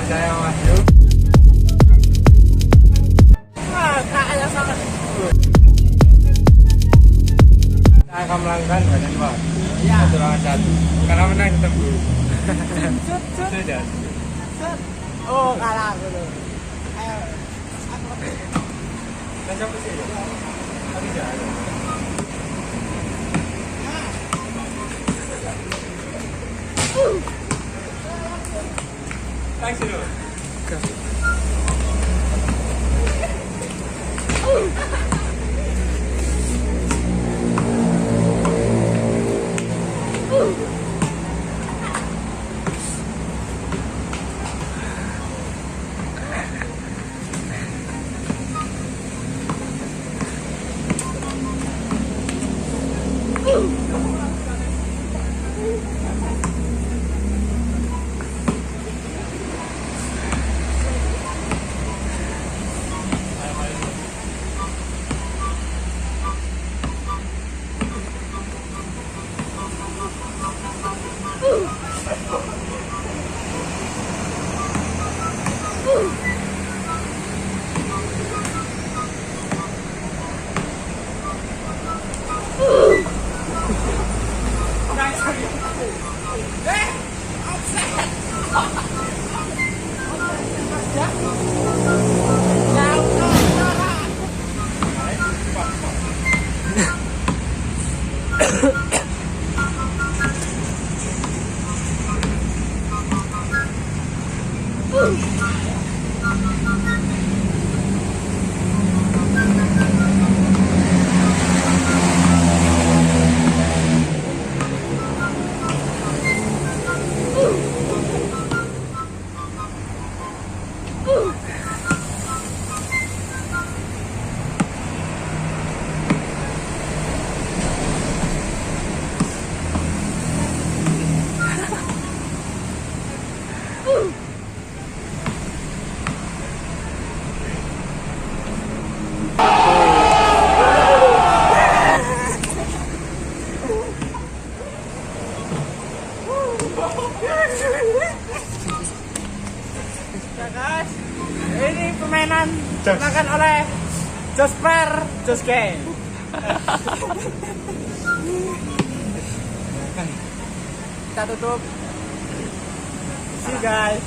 Saya maju. Wah, kayaknya sangat. Saya akan melakukan badan bawah. Ya. Satu lawan satu. Karena menang tetap dulu. Cut, cut, Sudah. cut. Oh, kalah aku tuh. Ayo. Dan siapa sih? Tapi jangan. Thanks you. Ya guys, ini permainan dilakukan oleh Josper Joske. Kita tutup. See you guys.